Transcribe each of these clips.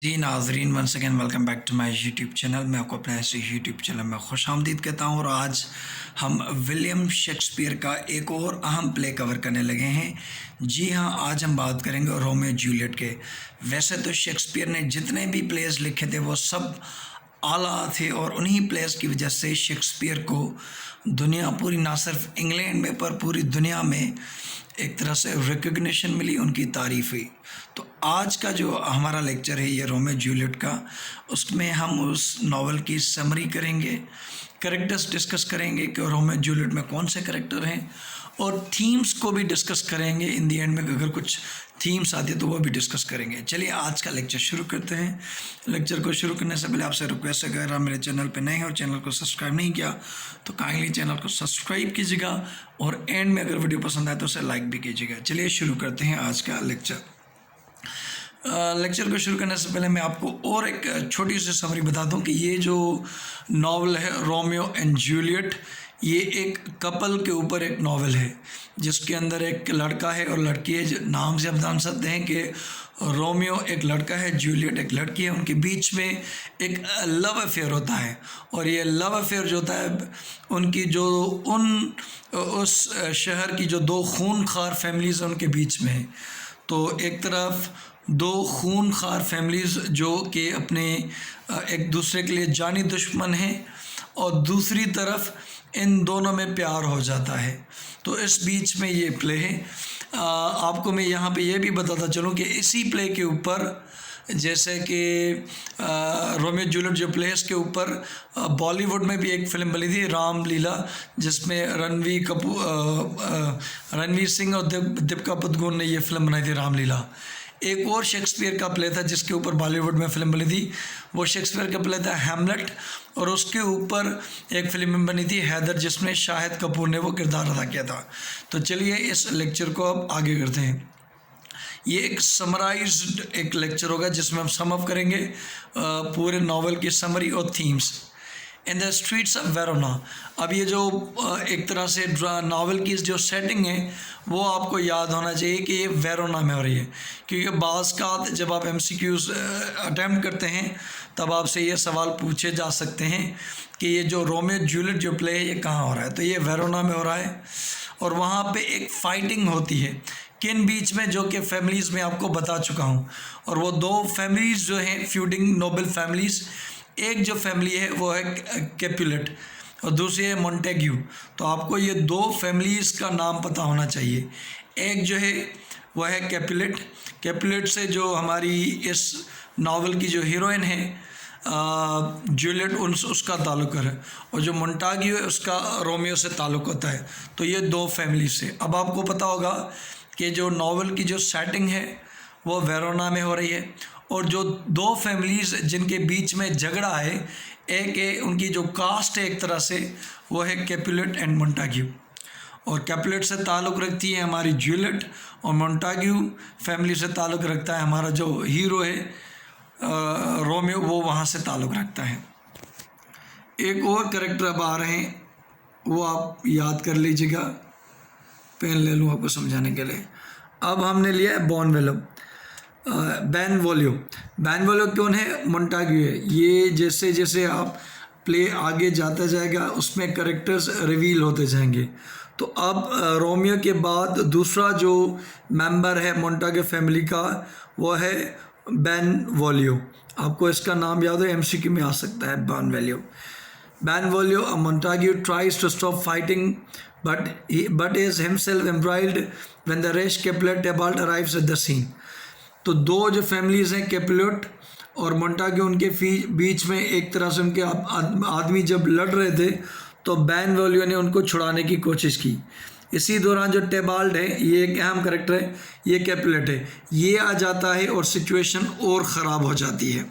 जी नाजरीन, once again welcome back to my YouTube channel. मैं आपको अपने ऐसे यूट्यूब चैनल में खुश आमदीद कहता हूँ। और आज हम विलियम शेक्सपियर का एक और अहम प्ले कवर करने लगे हैं। जी हाँ, आज हम बात करेंगे रोमियो जूलियट के। वैसे तो शेक्सपियर ने जितने भी प्लेस लिखे थे वो सब आला थे, और उन्हीं प्लेस की वजह से शेक्सपियर को दुनिया पूरी, ना सिर्फ इंग्लैंड में पर पूरी दुनिया में एक तरह से रिकग्निशन मिली, उनकी तारीफ हुई। तो आज का जो हमारा लेक्चर है ये रोमियो जूलियट का, उसमें हम उस नावल की समरी करेंगे, करेक्टर्स डिस्कस करेंगे कि रोमियो जूलियट में कौन से करेक्टर हैं, और थीम्स को भी डिस्कस करेंगे। इन दी एंड में अगर कुछ थीम्स आती है तो वो भी डिस्कस करेंगे। चलिए आज का लेक्चर शुरू करते हैं। लेक्चर को शुरू करने से पहले आपसे रिक्वेस्ट है, अगर आप मेरे चैनल पे नए हैं और चैनल को सब्सक्राइब नहीं किया तो काइंडली चैनल को सब्सक्राइब कीजिएगा, और एंड में अगर वीडियो पसंद आए तो उसे लाइक भी कीजिएगा। चलिए शुरू करते हैं आज का लेक्चर। लेक्चर को शुरू करने से पहले मैं आपको और एक छोटी सी समरी बता दूं कि ये जो नावल है रोमियो एंड जूलियट, ये एक कपल के ऊपर एक नावल है, जिसके अंदर एक लड़का है और लड़की है। नाम से आप जान सकते हैं कि रोमियो एक लड़का है, जूलियट एक लड़की है। उनके बीच में एक लव अफेयर होता है, और ये लव अफेयर जो होता है उनकी जो उस शहर की जो दो खूनखार फैमिलीज़ उनके बीच में है। तो एक तरफ दो खूनखार फैमिलीज़ जो कि अपने एक दूसरे के लिए जानी दुश्मन हैं, और दूसरी तरफ इन दोनों में प्यार हो जाता है। तो इस बीच में ये प्ले है। आपको मैं यहाँ पे ये भी बताता चलूँ कि इसी प्ले के ऊपर, जैसे कि रोमियो जूलियट जो प्लेस के ऊपर बॉलीवुड में भी एक फ़िल्म बनी थी रामलीला, जिसमें रणवीर सिंह और दीपिका पादुकोण ने ये फिल्म बनाई थी रामलीला। एक और शेक्सपियर का प्ले था जिसके ऊपर बॉलीवुड में फ़िल्म बनी थी, वो शेक्सपियर का प्ले था हैमलेट, और उसके ऊपर एक फिल्म बनी थी हैदर, जिसमें शाहिद कपूर ने वो किरदार अदा किया था। तो चलिए इस लेक्चर को अब आगे करते हैं। ये एक समराइज्ड एक लेक्चर होगा जिसमें हम सम अप करेंगे पूरे नावल की समरी और themes. In the streets of Verona, अब ये जो एक तरह से नावल की जो सेटिंग है वो आपको याद होना चाहिए कि ये वेरोना में हो रही है, क्योंकि बाज़ का जब आप MCQs अटैम्प्ट करते हैं तब आपसे ये सवाल पूछे जा सकते हैं कि ये जो रोमियो जूलियट जो प्ले है ये कहाँ हो रहा है। तो ये वेरोना में हो रहा है, और वहाँ पे एक फ़ाइटिंग होती है किन बीच में, जो कि फैमिलीज़ में आपको बता चुका हूँ। और वो दो फैमिलीज़ जो हैं फ्यूडिंग नोबल फैमिलीज़, एक जो फैमिली है वो है कैपुलेट और दूसरी है मोंटेग्यू। तो आपको ये दो फैमिलीज़ का नाम पता होना चाहिए। एक जो है वो है कैपुलेट, कैपुलेट से जो हमारी इस नावल की जो हीरोइन है जूलियट, उसका ताल्लुक़ है, और जो मोंटाग्यू है उसका रोमियो से ताल्लुक़ होता है। तो ये दो फैमिली से। अब आपको पता होगा कि जो नावल की जो सेटिंग है वो वेरोना में हो रही है, और जो दो फैमिलीज़ जिनके बीच में झगड़ा है, एक है उनकी जो कास्ट है एक तरह से, वो है कैपुलेट एंड मोंटाग्यू। और कैपुलेट से ताल्लुक़ रखती है हमारी जूलियट, और मोंटाग्यू फैमिली से ताल्लुक़ रखता है हमारा जो हीरो है रोमियो, वो वहाँ से ताल्लुक़ रखता है। एक और करेक्टर अब आ रहे हैं, वो आप याद कर लीजिएगा। पेन ले लूँ आपको समझाने के लिए। अब हमने लिया है बेनवोलियो। बेनवोलियो कौन है? मोंटाग्यू है। ये जैसे जैसे आप प्ले आगे जाता जाएगा उसमें करेक्टर्स रिवील होते जाएंगे। तो अब रोमियो के बाद दूसरा जो मेंबर है मोंटाग्यू फैमिली का, वो है बेनवोलियो। आपको इसका नाम याद है, MCQ में आ सकता है बेनवोलियो। Benvolio, a Montague, tries to stop fighting, but is himself embroiled when the rash Capulet Tybalt arrives at the scene. तो दो जो फैमिलीज़ हैं कैपुलेट और मोंटाग्यू, उनके बीच में एक तरह से उनके आदमी जब लड़ रहे थे तो बेनवोलियो ने उनको छुड़ाने की कोशिश की। इसी दौरान जो टेबाल्ट है, ये एक अहम करेक्टर है, ये कैपुलेट है, ये आ जाता है और सिचुएशन और ख़राब हो जाती है।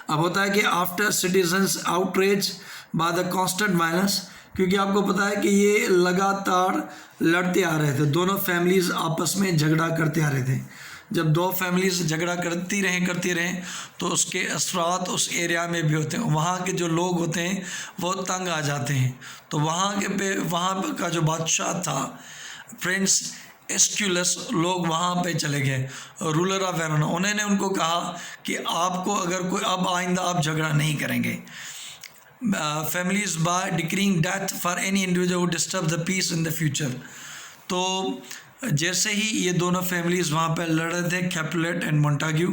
अब होता है कि after citizens outrage by the constant violence, क्योंकि आपको पता है कि ये लगातार लड़ते आ रहे थे, दोनों फैमिलीज़ आपस में झगड़ा करते आ रहे थे। जब दो फैमिलीज़ झगड़ा करती रहें तो उसके असरात उस एरिया में भी होते हैं। वहाँ के जो लोग होते हैं वो तंग आ जाते हैं। तो वहाँ का जो बादशाह था, प्रिंस एस्क्यूलस लोग वहाँ पे चले गए, रूलर ऑफ वेरोना। उन्होंने उनको कहा कि आपको अगर कोई अब आइंदा आप झगड़ा नहीं करेंगे। families by decreeing death for any individual who disturbs the peace in the future। तो जैसे ही ये दोनों फैमिलीज़ वहाँ पर लड़ रहे थे, कैपुलेट एंड मोंटाग्यू,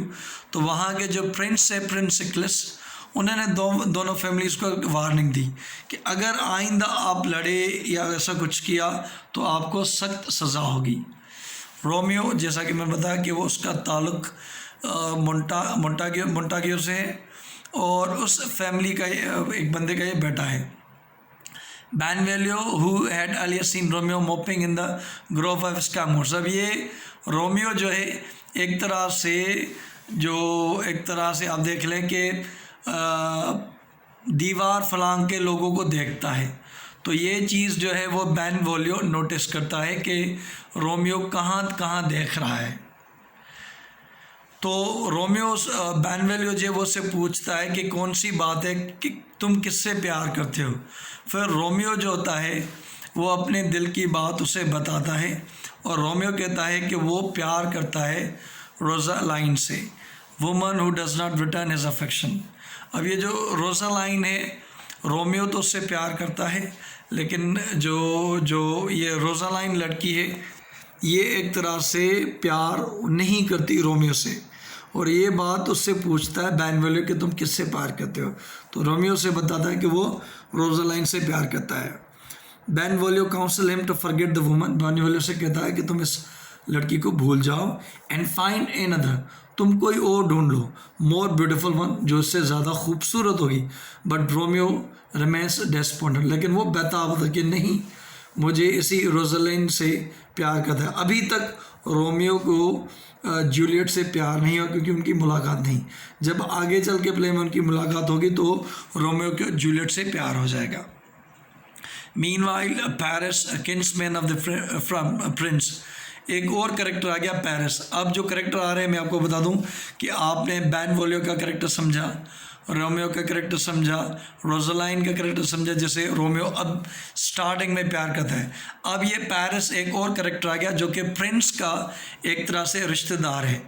तो वहाँ के जो प्रिंस है, प्रिंस निकोलस, उन्होंने दोनों फैमिलीज़ को वार्निंग दी कि अगर आइंदा आप लड़े या ऐसा कुछ किया तो आपको सख्त सज़ा होगी। रोमियो, जैसा कि मैं बताया कि वो उसका ताल्लुक मोंटाग्यू से है और उस फैमिली का एक बंदे का ये बेटा है। Benvolio who had earlier seen Romeo moping in the grove of sycamores. अब ये रोमियो जो है एक तरह से आप देख लें कि दीवार फलांग के लोगों को देखता है, तो ये चीज़ जो है वो बेनवोलियो नोटिस करता है कि रोमियो कहाँ कहाँ देख रहा है। तो रोमियो बेनवोलियो जो वो से पूछता है कि कौन सी बात है कि तुम किससे प्यार करते हो। फिर रोमियो जो होता है वो अपने दिल की बात उसे बताता है और रोमियो कहता है कि वो प्यार करता है रोज़ालाइन से, woman who does not return his affection. अब ये जो रोज़ालाइन है, रोमियो तो उससे प्यार करता है, लेकिन जो ये रोज़ालाइन लड़की है ये एक तरह से प्यार नहीं करती रोमियो से, और ये बात उससे पूछता है बेनवोलियो कि तुम किससे प्यार करते हो। तो रोमियो से बताता है कि वो रोज़ालाइन से प्यार करता है। Benvolio counsels him to forget the woman. Benvolio से कहता है कि तुम इस लड़की को भूल जाओ एंड फाइंड अनदर, तुम कोई और ढूंढ लो, मोर ब्यूटीफुल वन, जो इससे ज़्यादा खूबसूरत होगी। बट रोमियो रिमेन्स डेस्पोंडेंट, लेकिन वो बेताब था कि नहीं, मुझे इसी रोज़ालाइन से प्यार करता है। अभी तक रोमियो को जूलियट से प्यार नहीं हुआ क्योंकि उनकी मुलाकात नहीं। जब आगे चल के प्ले में उनकी मुलाकात होगी तो रोमियो को जूलियट से प्यार हो जाएगा। Meanwhile Paris, Kingsman of the Prince, एक और करेक्टर आ गया पेरिस। अब जो करेक्टर आ रहे हैं मैं आपको बता दूं कि आपने बेनवोलियो का करेक्टर समझा, रोमियो का करेक्टर समझा, रोज़ालाइन का करेक्टर समझा, जैसे रोमियो अब स्टार्टिंग में प्यार करता है। अब ये पेरिस एक और करेक्टर आ गया जो कि प्रिंस का एक तरह से रिश्तेदार है,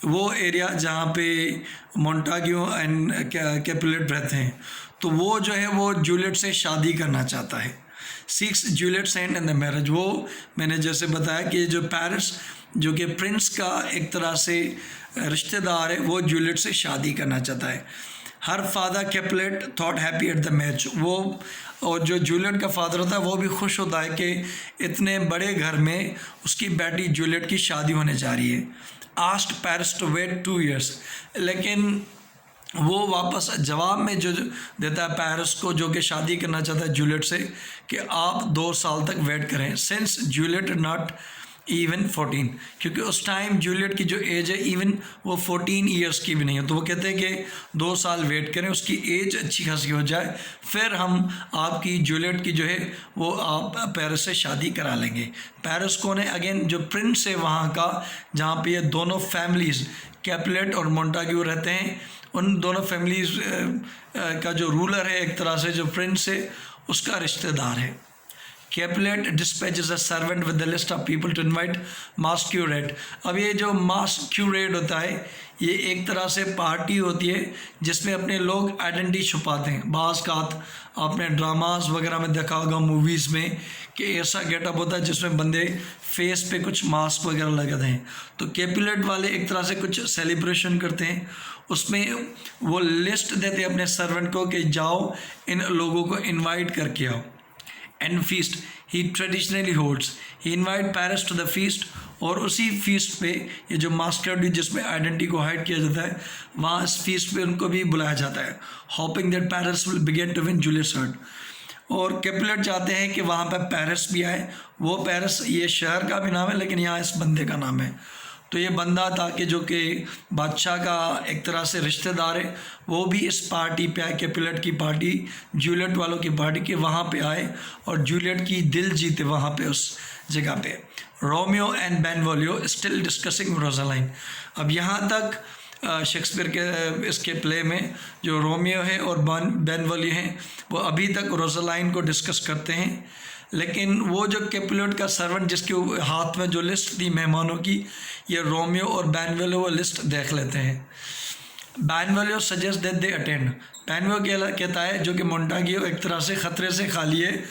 वो एरिया जहाँ पे मोंटाग्यू एंड कैपुलेट रहते हैं। तो वो जो है वो जूलियट से शादी करना चाहता है, seeks Juliet hand in the marriage. वो मैंने जैसे बताया कि जो पेरिस जो कि प्रिंस का एक तरह से रिश्तेदार है, वो जूलियट से शादी करना चाहता है। Her father Capulet thought happy at the match, वो और जो जूलियट का फादर होता है वो भी खुश होता है कि इतने बड़े घर में उसकी बेटी जूलियट की शादी होने जा रही है। Asked Paris to wait 2 years, लेकिन वो वापस जवाब में जो देता है पेरिस को, जो कि शादी करना चाहता है जूलियट से, कि आप 2 साल तक वेट करें, सिंस जूलियट नॉट इवन 14, क्योंकि उस टाइम जूलियट की जो एज है इवन वो 14 ईयर्स की भी नहीं है। तो वो कहते हैं कि 2 साल वेट करें, उसकी एज अच्छी खासी हो जाए, फिर हम आपकी जूलियट की जो है वो आप पेरिस से शादी करा लेंगे। पेरिस कौन है? अगेन जो प्रिंस है वहाँ का, जहाँ पे ये दोनों फैमिलीज़ कैपुलेट और मोंटाग्यू रहते हैं, उन दोनों फैमिलीज़ का जो रूलर है एक तरह से, जो प्रिंस है, उसका रिश्तेदार है। Capulet dispatches a servant with the list of people to invite masquerade. अब ये जो मास्क्यूरेट होता है ये एक तरह से पार्टी होती है जिसमें अपने लोग आइडेंटिटी छुपाते हैं। बाज़ का आपने ड्रामास वगैरह में देखा होगा, मूवीज़ में, कि ऐसा गेटअप होता है जिसमें बंदे फेस पे कुछ मास्क वगैरह लगाते हैं। तो कैपुलेट वाले एक तरह से कुछ सेलिब्रेशन करते हैं, उसमें वो लिस्ट देते हैं अपने सर्वेंट को कि जाओ इन लोगों को इन्वाइट करके आओ। And feast he traditionally holds, he invite Paris to the feast, और उसी फीस्ट पे ये जो मास्करेड जिसमें आइडेंटिटी को हाइड किया जाता है, वहाँ इस फीस्ट पे उनको भी बुलाया जाता है, hoping that Paris will begin to win Juliet's heart. और कैपुलेट चाहते हैं कि वहाँ पर पेरिस भी आए। वो पेरिस ये शहर का भी नाम है, लेकिन यहाँ इस बंदे का नाम है। तो ये बंदा था कि जो कि बादशाह का एक तरह से रिश्तेदार है, वो भी इस पार्टी पे आए, कैपुलेट की पार्टी, जूलियट वालों की पार्टी के वहाँ पे आए और जूलियट की दिल जीते वहाँ पे उस जगह पे। Romeo and Benvolio still discussing Rosaline. अब यहाँ तक शेक्सपियर के इसके प्ले में जो रोमियो है और बेनवोलियो हैं वो अभी तक रोज़ालाइन को डिस्कस करते हैं। लेकिन वो जो कैपुलेट का सर्वेंट जिसके हाथ में जो लिस्ट थी मेहमानों की, ये रोमियो और बेनवोलियो वो लिस्ट देख लेते हैं। बेनवोलियो सजेस्ट दैट दे अटेंड। बेनवोलियो कहता है जो कि मोंटाग्यू एक तरह से ख़तरे से खाली है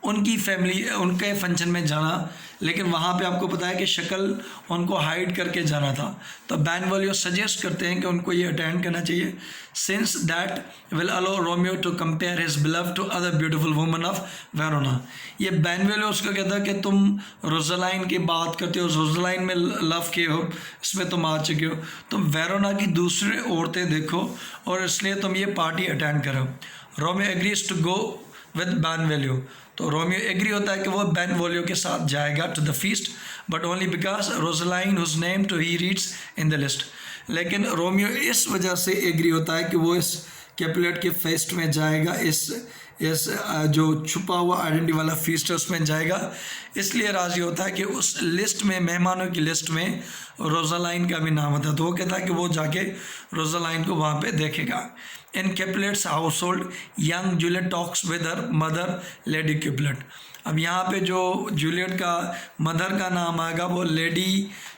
उनकी फैमिली उनके फंक्शन में जाना, लेकिन वहाँ पे आपको पता है कि शक्ल उनको हाइड करके जाना था। तो बेनवोलियो सजेस्ट करते हैं कि उनको ये अटेंड करना चाहिए, since that will allow Romeo to compare his beloved to other beautiful woman of Verona. ये बेनवोलियो उसको कहता है कि तुम रोज़लाइन की बात करते हो, रोज़लाइन में लव के हो, इसमें तुम आ चुके हो, तुम वेरोना की दूसरी औरतें देखो और इसलिए तुम ये पार्टी अटेंड करो। Romeo agrees to go with Benvolio. तो रोमियो एग्री होता है कि वो बेनवोलियो के साथ जाएगा to the feast, but only because Rosaline whose name too he reads in the list. लेकिन रोमियो इस वजह से एग्री होता है कि वो इस कैपुलेट के फेस्ट में जाएगा, इस जो छुपा हुआ आइडेंटिटी वाला फीस्ट है उसमें जाएगा, इसलिए राज़ी होता है कि उस लिस्ट में, मेहमानों की लिस्ट में रोज़लाइन का भी नाम होता है। तो वो कहता है कि वो जाके रोज़लाइन को वहाँ पे देखेगा। In Capulet's house hold young Juliet talks with her mother lady Capulet. अब यहाँ पे जो जूलियट का मदर का नाम आएगा वो लेडी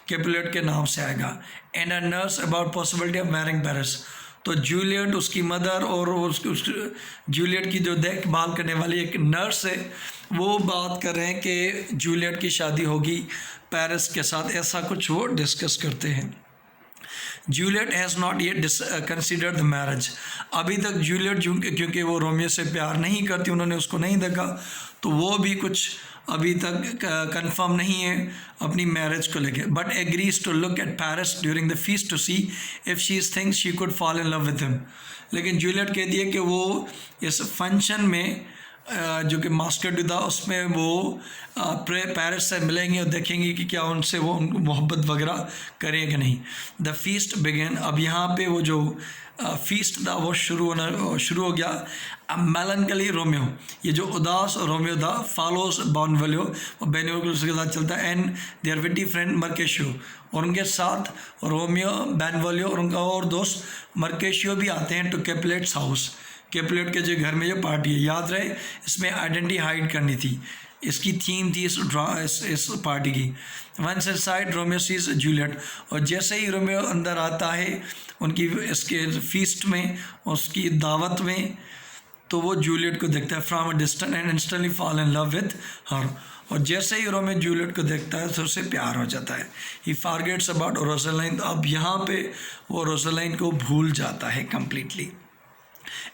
कैपुलेट के नाम से आएगा। And a nurse about possibility of marrying Paris. तो जूलियट, उसकी मदर और जूलियट की जो देखभाल करने वाली एक नर्स है वो बात कर रहे हैं कि जूलियट की शादी होगी पेरिस के साथ, ऐसा कुछ वो डिस्कस करते हैं। Juliet has not yet considered the marriage. अभी तक जूलियट क्योंकि वो रोमियो से प्यार नहीं करती, उन्होंने उसको नहीं देखा, तो वो भी कुछ अभी तक कंफर्म नहीं है अपनी मैरिज को लेके, but agrees to look at Paris during the feast to see if she thinks she could fall in love with him. लेकिन जूलियट कहती है कि वो इस फंक्शन में जो कि मास्करड्यू था उसमें वो पेरिस से मिलेंगे और देखेंगे कि क्या उनसे वो उनको मोहब्बत वगैरह करें कि नहीं। The feast began. अब यहाँ पे वो जो फीस्ट था वो शुरू हो गया। अब मेलनकली रोमियो, ये जो उदास रोमियो था, फॉलोज बेनवोलियो, और बेनवोलियो के साथ चलता है, एंड देयर विटी फ्रेंड मर्केशियो, और उनके साथ रोमियो, बेनवोलियो और उनका और दोस्त मर्केशियो भी आते हैं टू कैपुलेट्स हाउस। कैपुलेट के जो घर में जो पार्टी है, याद रहे इसमें आइडेंटिटी हाइड करनी थी, इसकी थीम थी इस पार्टी की। Once inside Romeo sees Juliet, और जैसे ही रोमियो अंदर आता है उनकी इसके फीस्ट में, उसकी दावत में, तो वो जूलियट को देखता है from a distance and instantly fall in love with her. और जैसे ही रोमियो जूलियट को देखता है तो उससे प्यार हो जाता है। He forgets about Rosaline. अब यहाँ पे वो रोज़लाइन को भूल जाता है completely.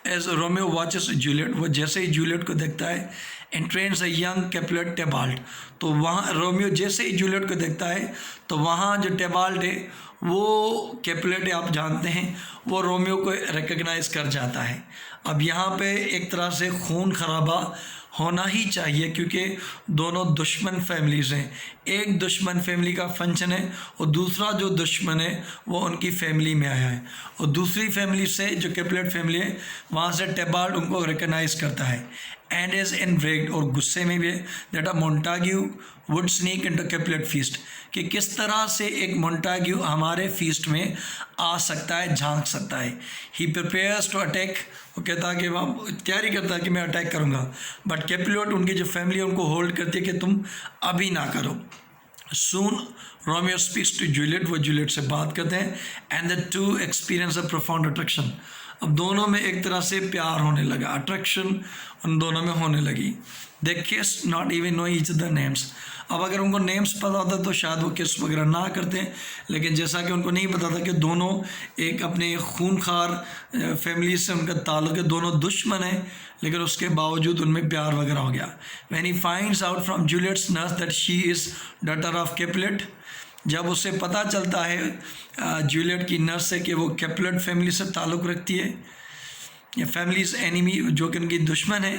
As Romeo watches Juliet, वो जैसे ही जूलियट को देखता है, and trains a young Capulet Tybalt. तो वहाँ रोमियो जैसे ही जूलियट को देखता है तो वहाँ जो टेबाल्ट है वो कैपुलेट आप जानते हैं, वो रोमियो को रिकग्नाइज कर जाता है। अब यहाँ पे एक तरह से खून खराबा होना ही चाहिए क्योंकि दोनों दुश्मन फैमिलीज़ हैं। एक दुश्मन फैमिली का फंक्शन है और दूसरा जो दुश्मन है वो उनकी फैमिली में आया है, और दूसरी फैमिली से जो कैपुलेट फैमिली है वहाँ से टेबाल्ट उनको रिकग्नाइज करता है। एंड इज एनरेग्ड, और गुस्से में भी है, that a Montague would sneak into Capulet feast, कि किस तरह से एक मोंटाग्यू हमारे फीस्ट में आ सकता है, झांक सकता है। ही प्रिपेयर्स टू अटैक, वो कहता है कि वह तैयारी करता है कि मैं अटैक करूँगा, बट कैपुलेट उनकी जो फैमिली है उनको होल्ड करती है कि तुम अभी ना करो। सून रोमियो स्पीक्स टू जूलियट, वो जूलियट से बात करते हैं, and the two experience a profound attraction. अब दोनों में एक तरह से प्यार होने लगा, अट्रैक्शन उन दोनों में होने लगी। दे किस not even know each other names. अब अगर उनको नेम्स पता होता तो शायद वो किस वगैरह ना करते, लेकिन जैसा कि उनको नहीं पता था कि दोनों एक अपने खूनखार फैमिली से उनका ताल्लुक है, दोनों दुश्मन हैं, लेकिन उसके बावजूद उनमें प्यार वगैरह हो गया। When he finds out from Juliet's nurse that she is daughter of Capulet, जब उसे पता चलता है जूलियट की नर्स से कि वो कैपुलेट फैमिली से ताल्लुक़ रखती है, या फैमिलीज एनिमी जो कि उनकी दुश्मन है,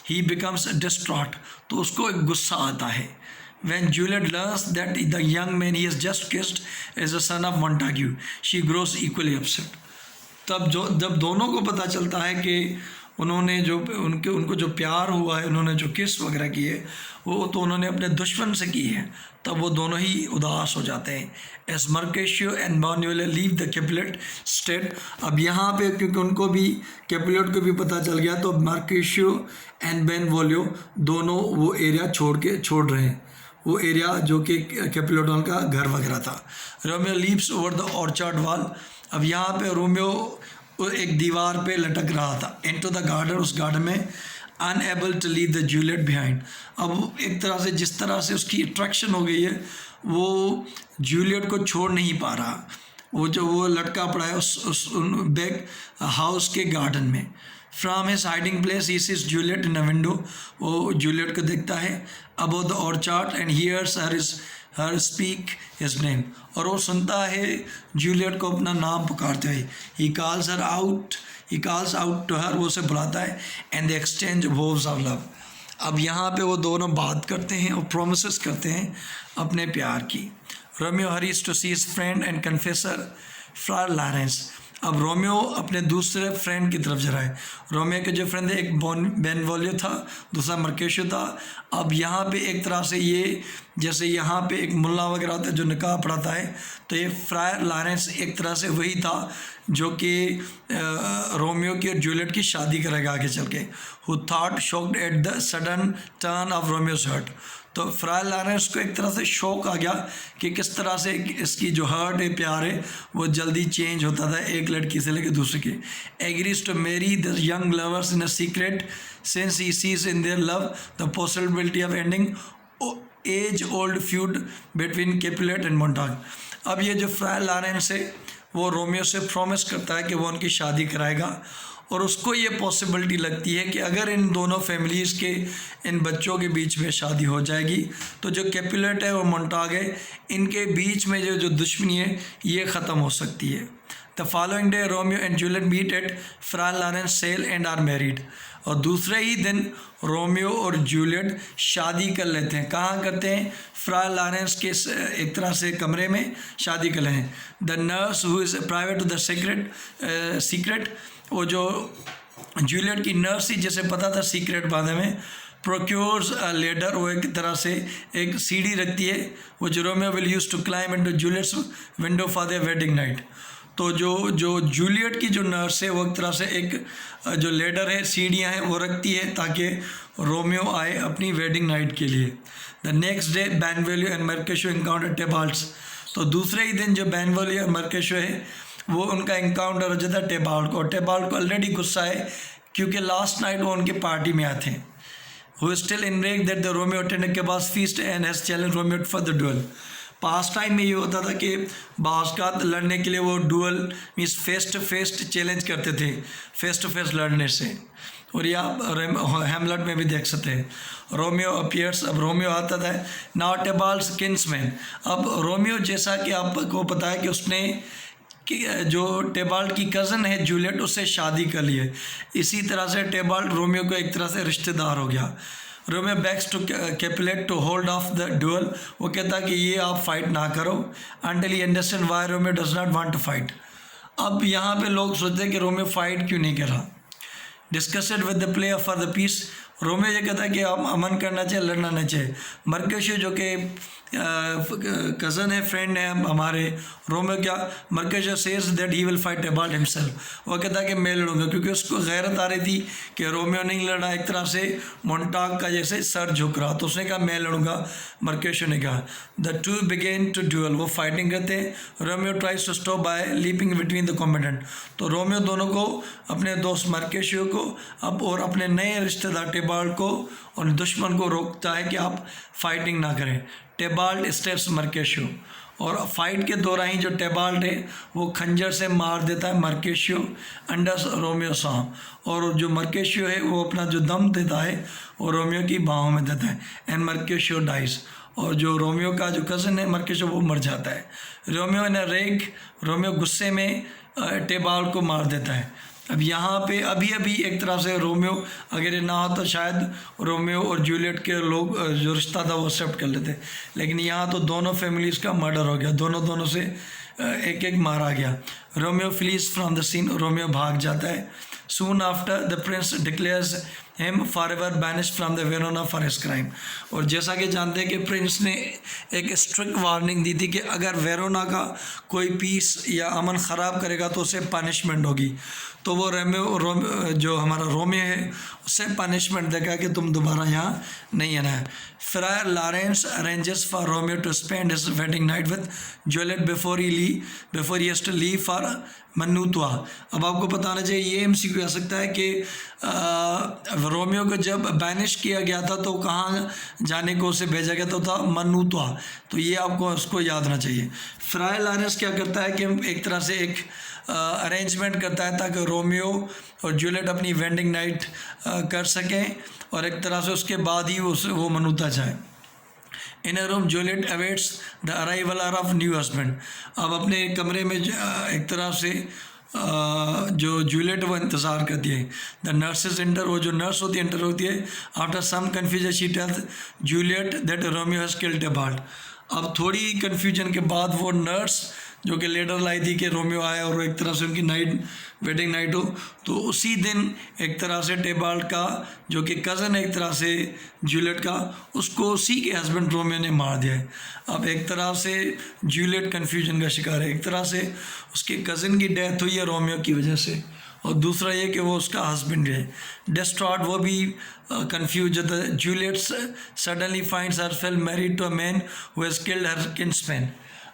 ही बिकम्स डिस्ट्रॉट, तो उसको एक गुस्सा आता है। When Juliet learns that the young man he has just kissed is the son of Montague, she grows equally upset. तब जब दोनों को पता चलता है कि उन्होंने जो उनको जो प्यार हुआ है, उन्होंने जो किस वगैरह की है, वो तो उन्होंने अपने दुश्मन से की है, तब वो दोनों ही उदास हो जाते हैं। As Mercutio and Benvolio leave the Capulet state. अब यहाँ पे क्योंकि उनको भी, कैपुलेट को भी पता चल गया, तो मर्केशियो एंड बेनवोलियो दोनों वो एरिया छोड़ रहे हैं, वो एरिया जो कि कैपुलेट का घर वगैरह था। Romeo leaves over the orchard wall. अब यहाँ पे रोमियो एक दीवार पे लटक रहा था, इनटू द गार्डन, उस गार्डन में, unable to leave the Juliet behind. अब एक तरह से जिस तरह से उसकी अट्रैक्शन हो गई है, वो जूलियट को छोड़ नहीं पा रहा, वो लटका पड़ा है उस बैक हाउस के गार्डन में। From his hiding place he sees Juliet in a window. वो जूलियट को देखता है above the orchard and hears her speak his name. और वो सुनता है जूलियट को अपना नाम पुकारते हुए। He calls out to her, वो उसे बुलाता है, and they exchange vows of love. अब यहाँ पे वो दोनों बात करते हैं और प्रोमिसेस करते हैं अपने प्यार की। Romeo hurries to see his friend and confessor Friar Lawrence. अब रोमियो अपने दूसरे फ्रेंड की तरफ जा रहा है। रोमियो के जो फ्रेंड थे, एक बेनवोलियो था, दूसरा मर्केशियो था। अब यहाँ पे एक तरह से ये, जैसे यहाँ पे एक मुल्ला वगैरह होता है जो निकाह पढ़ाता है, तो ये फ्रायर लॉरेंस एक तरह से वही था जो कि रोमियो की और जूलियट की शादी करेगा आगे चल के। Who thought shocked at the sudden turn of Romeo's heart. तो फ्रायर लॉरेंस को एक तरह से शौक आ गया कि किस तरह से इसकी जो हर्ट है, प्यार है, वो जल्दी चेंज होता था एक लड़की से लेकर दूसरे की। Agrees to marry the young lovers in a secret since he sees in their love the possibility of ending age old feud between Capulet and Montague. अब ये जो फ्रायर लॉरेंस है, वो रोमियो से प्रॉमिस करता है कि वो उनकी शादी कराएगा, और उसको ये पॉसिबिलिटी लगती है कि अगर इन दोनों फैमिलीज़ के, इन बच्चों के बीच में शादी हो जाएगी, तो जो कैपुलेट है और मोंटाग है, इनके बीच में जो दुश्मनी है, ये ख़त्म हो सकती है। The following day Romeo and Juliet meet at Friar Lawrence cell and are married. और दूसरे ही दिन रोमियो और जूलियट शादी कर लेते हैं। कहाँ करते हैं? फ्रायर लॉरेंस के एक तरह से कमरे में शादी कर लेते हैं। The nurse who is private to the secret, वो जो जूलियट की नर्स थी, जिसे पता था सीक्रेट बारे में, प्रोक्योर्स अ लेडर, वो एक तरह से एक सीढ़ी रखती है, वो जो Romeo will use to climb into Juliet's window for their wedding night. तो जो जूलियट की जो नर्स है, वो एक तरह से एक जो लेडर है, सीढ़ियाँ हैं, वो रखती है ताकि रोमियो आए अपनी वेडिंग नाइट के लिए। The next day Benvolio and Mercutio encounter Tybalts. तो दूसरे ही दिन जो बेनवोलियो और मर्केशियो है, वो उनका एनकाउंटर हो जाता है टेबाल्ट को। टेबाल्ट को ऑलरेडी गुस्सा है क्योंकि लास्ट नाइट वो उनकी पार्टी में आए थे। Who still enraged that the Romeo attended के पास feast and has challenge Romeo for the duel. Past time में ये होता था कि बास्कात लड़ने के लिए वो duel means face to face challenge करते थे, फेस टू फेस लड़ने से। और ये आप हैमलेट में भी देख सकते हैं। रोमियो अपीयर्स, अब रोमियो आता था, नाउ टेबाल्ट्स किन्समैन। अब रोमियो, जैसा कि आपको पता है कि उसने जो टेबाल्ट की कज़न है जूलियट, उससे शादी कर ली है, इसी तरह से टेबाल्ट रोमियो को एक तरह से रिश्तेदार हो गया। Romeo backs to Capulet to hold off the duel. वो कहता कि ये आप फाइट ना करो, until he understand why Romeo does not want to fight. अब यहाँ पे लोग सोचते हैं कि रोमियो फाइट क्यों नहीं कर रहा। Discussed with the play for the peace. Romeo ये कहता है कि हम अमन करना चाहिए, लड़ना नहीं चाहिए। मर्केशियो जो कि कज़न है, फ्रेंड है हमारे रोमियो, क्या Mercutio says that he will fight Tybalt himself. वो कहता है कि मैं लड़ूंगा, क्योंकि उसको गैरत आ रही थी कि रोमियो नहीं लड़ रहा, एक तरह से मोंटाग का जैसे सर झुक रहा, तो उसने कहा मैं लड़ूंगा। मर्केशियो ने कहा। The two began to duel. वो फाइटिंग करते हैं। Romeo tries to stop by leaping between the combatant. तो रोमियो दोनों को, अपने दोस्त मर्केशियो को अब और अपने नए रिश्तेदार टेबाल्ट को और दुश्मन को रोकता है कि आप फाइटिंग ना करें। टेबाल्ट स्टेप्स मर्केशियो, और फाइट के दौरान ही जो टेबाल्ट है वो खंजर से मार देता है मर्केशियो अंडर रोमियो साम। और जो मर्केशियो है वो अपना जो दम देता है वो रोमियो की बाहों में देता है, एंड मर्केशियो डाइज। और जो रोमियो का जो कज़न है मर्केशियो, वो मर जाता है। रोमियो इन अ रेग, रोमियो गुस्से में टेबाल्ट को मार देता है। अब यहाँ पे अभी अभी एक तरह से रोमियो, अगर ये ना हो तो शायद रोमियो और जूलियट के लोग जो रिश्ता था वो एक्सेप्ट कर लेते, लेकिन यहाँ तो दोनों फैमिलीज़ का मर्डर हो गया, दोनों से एक एक मारा गया। Romeo flees from the scene, Romeo भाग जाता है। Soon after the prince declares him forever banish from the Verona for his crime. और जैसा कि जानते हैं कि प्रिंस ने एक स्ट्रिक्ट वार्निंग दी थी कि अगर वेरोना का कोई पीस या अमन ख़राब करेगा तो उसे पनिशमेंट होगी। तो वो जो हमारा रोमियो है उससे पनिशमेंट देगा कि तुम दोबारा यहाँ नहीं आना है। Friar Lawrence arranges for Romeo to spend his wedding night with Juliet before he has to leave for Mantua. अब आपको पता होना चाहिए, ये एमसीक्यू आ सकता है कि रोमियो को जब बैनिश किया गया था तो कहाँ जाने को उसे भेजा गया था मन्नूतवा। तो ये आपको उसको याद होना चाहिए। फ्रायर लॉरेंस क्या करता है कि एक तरह से एक अरेंजमेंट करता है ताकि रोमियो और जूलियट अपनी वेडिंग नाइट कर सकें और एक तरह से उसके बाद ही वो मन्नूता जाए। In a room Juliet awaits the arrival of new husband. अब अपने कमरे में एक तरह से जो जूलियट वो इंतज़ार करती है। द नर्सेज एंटर, वो जो नर्स होती है एंटर होती है। After some confusion she tells Juliet that Romeo has killed Tybalt. अब थोड़ी कन्फ्यूजन के बाद वो नर्स जो कि लेटर लाई थी कि रोमियो आया और एक तरह से उनकी वेडिंग नाइट हो, तो उसी दिन एक तरह से टेबाल्ड का जो कि कज़न है एक तरह से जूलियट का, उसको उसी के हस्बैंड रोमियो ने मार दिया है। अब एक तरह से जूलियट कन्फ्यूजन का शिकार है, एक तरह से उसके कज़न की डेथ हुई है रोमियो की वजह से, और दूसरा ये कि वो उसका हस्बैंड है। डिस्ट्रॉट, वो भी कंफ्यूज होता है। Juliet suddenly finds herself married to a man who has killed her kinsman.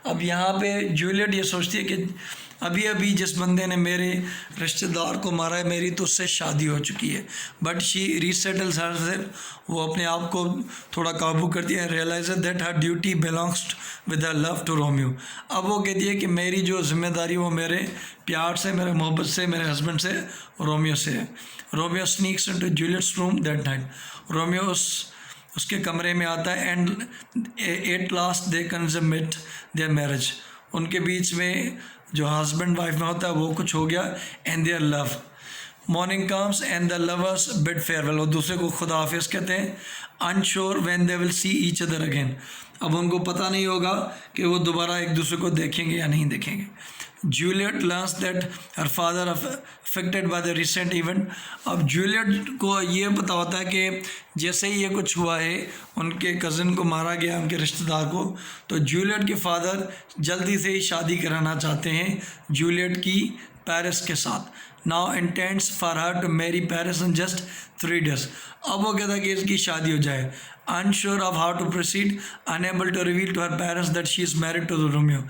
अब यहाँ पे जूलियट ये सोचती है कि अभी अभी जिस बंदे ने मेरे रिश्तेदार को मारा है मेरी तो उससे शादी हो चुकी है, बट शी रीसेटल्स हरसेल्फ, वो अपने आप को थोड़ा काबू करती है। Realise that her duty belongs with her love to Romeo. अब वो कहती है कि मेरी जो जिम्मेदारी वो मेरे प्यार से, मेरे मोहब्बत से, मेरे हस्बैंड से, रोमियो से है। Romeo sneaks into Juliet's room that night. Romeo उसके कमरे में आता है and at last they consummate their marriage. उनके बीच में जो हस्बैंड वाइफ में होता है वो कुछ हो गया। And their love. Morning comes and the lovers bid farewell, वो दूसरे को खुदा हाफिज कहते हैं। Unsure when they will see each other again, अब उनको पता नहीं होगा कि वो दोबारा एक दूसरे को देखेंगे या नहीं देखेंगे। Juliet learns that her father affected by the recent event. अब जूलियट को ये पता होता है कि जैसे ही ये कुछ हुआ है, उनके कज़न को मारा गया, उनके रिश्तेदार को, तो जूलियट के फादर जल्दी से ही शादी कराना चाहते हैं जूलियट की पेरिस के साथ। Now intends for her to marry Paris in just 3 days। अब वो कहता है कि इसकी शादी हो जाए। Unsure of how to proceed, unable to reveal to her parents that she is married to Romeo.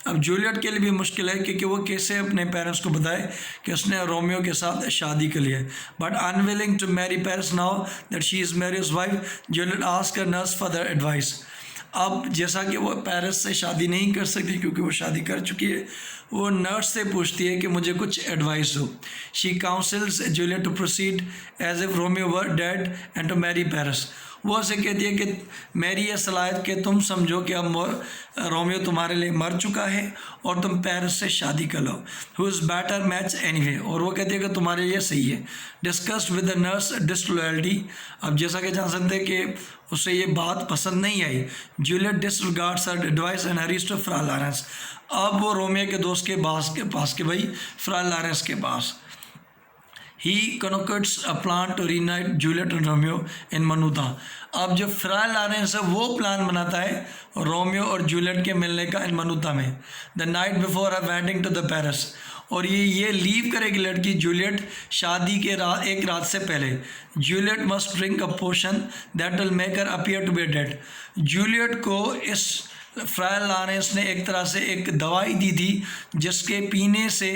अब जूलियट के लिए भी मुश्किल है क्योंकि वो कैसे अपने पेरेंट्स को बताए कि उसने रोमियो के साथ शादी कर ली है। But unwilling to marry Paris now that she is marriage wife, Juliet ask her nurse for the advice. अब जैसा कि वो पेरिस से शादी नहीं कर सकती क्योंकि वो शादी कर चुकी है, वो नर्स से पूछती है कि मुझे कुछ एडवाइस हो। She counsels Juliet to proceed as if Romeo were dead and to marry Paris. वो उसे कहती है कि मेरी ये सलाहियत कि तुम समझो कि अब रोमियो तुम्हारे लिए मर चुका है और तुम पेरिस से शादी कर लो। Who is better match anyway, और वो कहती है कि तुम्हारे लिए सही है। Discussed with the nurse disloyalty. अब जैसा कि जान सकते हैं कि उसे ये बात पसंद नहीं आई। Juliet disregards her advice and hurries to friar Lawrence. अब वो रोमियो के दोस्त के पास के भाई फ्रा लॉरेंस के पास। ही concocts a plan to reunite Juliet and Romeo in मनुता। अब जो फ्रा लॉरेंस है वो प्लान बनाता है रोमियो और जूलियट के मिलने का इन मनुता में। The night before a wedding to the Paris, और ये लीव करेगी लड़की जूलियट शादी के एक रात से पहले। Juliet must drink a potion that will make her appear to be dead. Juliet को इस फ्रा लॉरेंस ने एक तरह से एक दवाई दी थी जिसके पीने से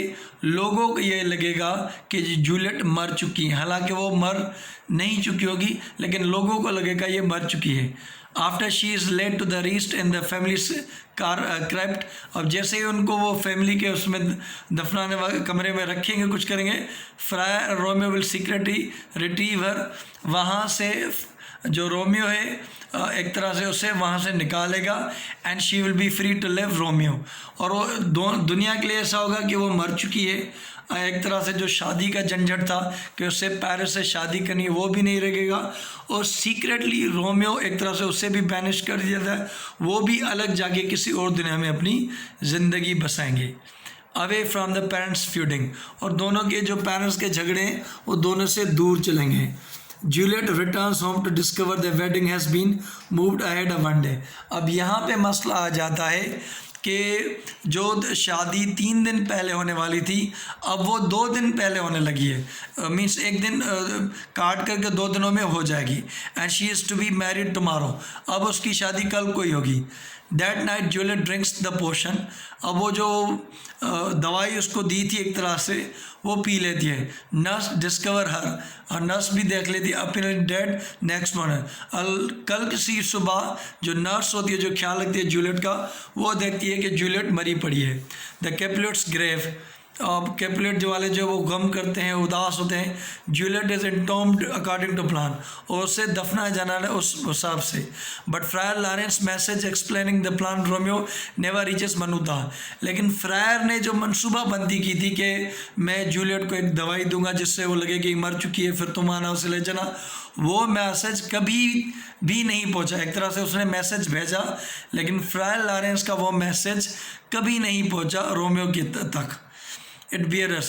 लोगों को ये लगेगा कि जूलियट मर चुकी है, हालांकि वो मर नहीं चुकी होगी लेकिन लोगों को लगेगा ये मर चुकी है। After she is laid to the rest in the family crypt, अब जैसे ही उनको वो फैमिली के उसमें दफनाने वाले कमरे में रखेंगे, कुछ करेंगे, फ्रा रोमियो विल सीक्रेटली रिट्रीव हर। वहाँ से जो रोमियो है एक तरह से उसे वहाँ से निकालेगा and she will be free to live Romeo. और वो दुनिया के लिए ऐसा होगा कि वो मर चुकी है। एक तरह से जो शादी का झंझट था कि उससे पेरिस से शादी करनी है वो भी नहीं रहेगा, और सीक्रेटली रोमियो एक तरह से उससे भी बैनिश कर दिया था, वो भी अलग जाके किसी और दुनिया में अपनी ज़िंदगी बसाएंगे, अवे फ्रॉम द पेरेंट्स फ्यूडिंग, और दोनों के जो पेरेंट्स के झगड़े हैं वो दोनों से दूर चलेंगे। Juliet returns home to discover the wedding has been moved ahead of 1 day. अब यहाँ पे मसला आ जाता है कि जो शादी 3 दिन पहले होने वाली थी अब वो 2 दिन पहले होने लगी है, मीन्स एक दिन काट करके 2 दिनों में हो जाएगी। And she is to be married tomorrow, अब उसकी शादी कल को ही होगी। That night Juliet drinks the potion, अब वो जो दवाई उसको दी थी एक तरह से वो पी लेती है। नर्स डिस्कवर हर, और नर्स भी देख लेती है अपने डेड नेक्स्ट मॉर्निंग, कल किसी सुबह जो नर्स होती है जो ख्याल रखती है जूलियट का, वो देखती है कि जूलियट मरी पड़ी है। द कैपुलेट्स ग्रेव, अब कैपुलेट जो वाले जो वो गम करते हैं उदास होते हैं, Juliet is entombed according to plan, और उसे दफनाया जाना है उस हिसाब से। But Friar Lawrence message explaining the plan Romeo never reaches Mantua, लेकिन फ्रायर ने जो मनसूबा बंदी की थी कि मैं जूलियट को एक दवाई दूंगा जिससे वो लगे कि मर चुकी है फिर तुम आना उसे ले जाना, वो मैसेज कभी भी नहीं पहुंचा। एक तरह से उसने मैसेज भेजा लेकिन फ्रायर लॉरेंस का वो मैसेज कभी नहीं पहुंचा रोमियो की तक। इट बियरस,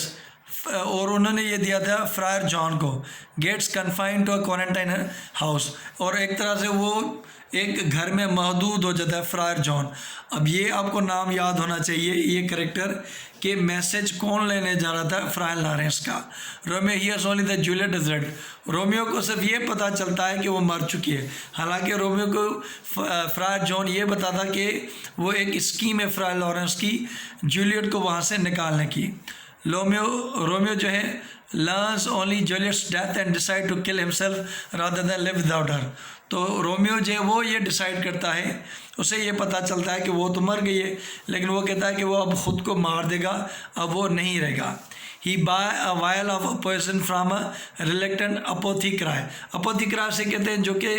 और उन्होंने ये दिया था फ्रायर जॉन को, gets confined to a quarantine house, और एक तरह से वो एक घर में महदूद हो जाता है फ्रायर जॉन। अब ये आपको नाम याद होना चाहिए ये करेक्टर कि मैसेज कौन लेने जा रहा था, फ्रायर लॉरेंस का। Romeo hears only that Juliet is dead, Romeo को सिर्फ ये पता चलता है कि वो मर चुकी है, हालांकि रोमियो को फ्रायर जॉन ये बताता कि वो एक स्कीम है फ्रायर लॉरेंस की जूलियट को वहाँ से निकालने की। रोमियो जो है learns only Juliet's death and decide to kill himself rather than live without her, तो रोमियो जो है वो ये डिसाइड करता है, उसे ये पता चलता है कि वो तो मर गई है लेकिन वो कहता है कि वो अब ख़ुद को मार देगा, अब वो नहीं रहेगा। He buy a vial of poison from a reluctant apothecary, apothecary से कहते हैं जो कि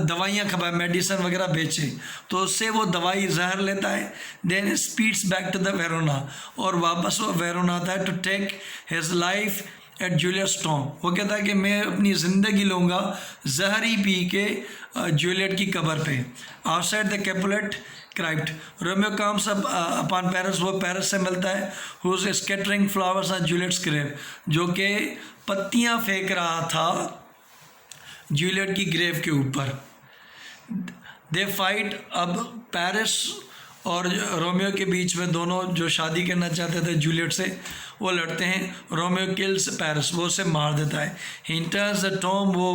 दवाइयाँ खपाए मेडिसिन वगैरह बेचे, तो उससे वो दवाई जहर लेता है। Then speeds back to the Verona, और वापस वो वेरोना आता है to take his life at Juliet tomb, वो कहता है कि मैं अपनी ज़िंदगी लूँगा जहर ही पी के जूलियट की कब्र पे। Outside the Capulet crypt, Romeo comes upon Paris, वो पेरिस से मिलता है, who is scattering flowers on Juliet's grave, जो कि पत्तियाँ फेंक रहा था जूलियट की ग्रेव के ऊपर। दे फाइट, अब पेरिस और रोमियो के बीच में दोनों जो शादी करना चाहते थे जूलियट से वो लड़ते हैं। रोमियो किल्स पेरिस, वो उसे मार देता है। ही एंटर्स द टॉम, वो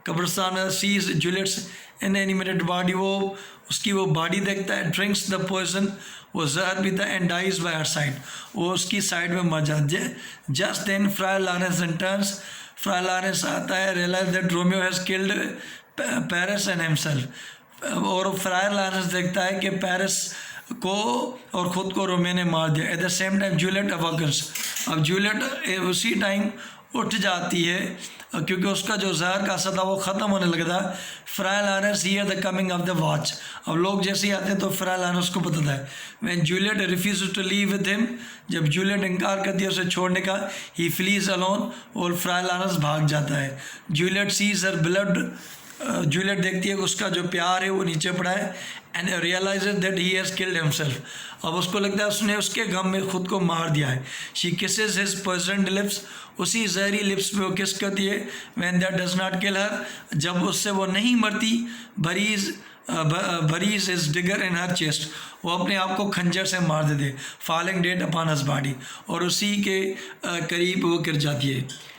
कब्रिस्तान में सीज जूलियट्स इनएनिमेटेड बॉडी, वो उसकी वो बॉडी देखता है। ड्रिंक्स द पॉइजन, वो जहर पीता है। And dies by her side, वो उसकी साइड में मर जाती है। Just then Friar Lawrence returns, Friar Lawrence आता है, realise that Romeo has killed Paris and himself, और फ्रायर लॉरेंस देखता है कि पेरिस को और ख़ुद को रोमियो ने मार दिया। At the same time Juliet awakens, अब जूलियट उसी टाइम उठ जाती है क्योंकि उसका जो जहर का असर था वो ख़त्म होने लगा था। Friar Lawrence here the coming of the watch, अब लोग जैसे ही आते हैं तो फ्रायर लॉरेंस को पता था। When Juliet refuse to leave with him, जब जूलियट इनकार करती है उसे छोड़ने का, ही फ्लीज अलोन, और फ्रायर लॉरेंस भाग जाता है। Juliet sees her blood, Juliet देखती है कि उसका जो प्यार है वो नीचे पड़ा है। And realises that he has killed himself, अब उसको लगता है उसने उसके गम में खुद को मार दिया है। She kisses his poisoned lips, उसी जहरी लिप्स पे वो किस करती है। When that does not kill her, जब उससे वो नहीं मरती। Buries his dagger in her chest, वो अपने आप को खंजर से मार देते। Falling dead upon his body, और उसी के करीब वो गिर जाती है।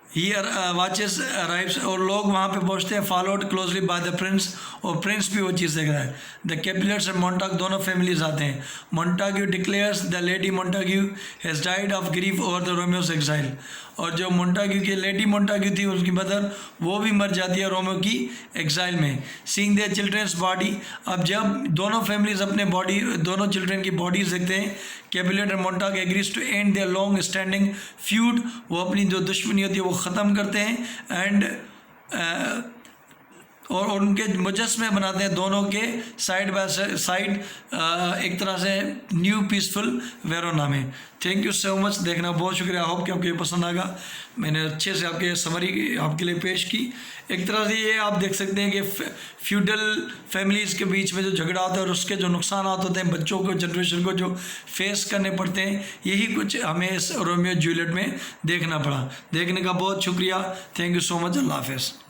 हियर वाचेस अराइव्स, और लोग वहाँ पे पहुँचते हैं। Followed closely by the Prince, और प्रिंस भी वो चीज़ देख रहा है। द कैपुलेट्स एंड मोंटाग, दोनों फैमिलीज आते हैं। Montague declares the lady Montague has died of grief over the Romeo's exile, और जो मोंटाग्यू की लेडी मोंटाग्यू थी उनकी मदर, वो भी मर जाती है रोमियो की एग्जाइल में। सीइंग देयर चिल्ड्रंस बॉडी, अब जब दोनों फैमिलीज अपने बॉडी, दोनों चिल्ड्रन की बॉडीज देखते हैं, Capulet and Montague agrees to end their long standing feud, वो अपनी जो दुश्मनी होती है वो ख़त्म करते हैं। एंड और उनके मुजस्मे बनाते हैं दोनों के साइड बाय साइड, एक तरह से न्यू पीसफुल वेरोना में। थैंक यू सो मच, देखना बहुत शुक्रिया। होप कि आपको ये पसंद आएगा। मैंने अच्छे से आपके समरी आपके लिए पेश की। एक तरह से ये आप देख सकते हैं कि फ्यूडल फैमिलीज़ के बीच में जो झगड़ा होता है और उसके जो नुकसान होते हैं बच्चों को, जनरेशन को जो फेस करने पड़ते हैं, यही कुछ हमें इस रोमियो जूलियट में देखना पड़ा। देखने का बहुत शुक्रिया। Thank you so much. Allah हाफ़िज़।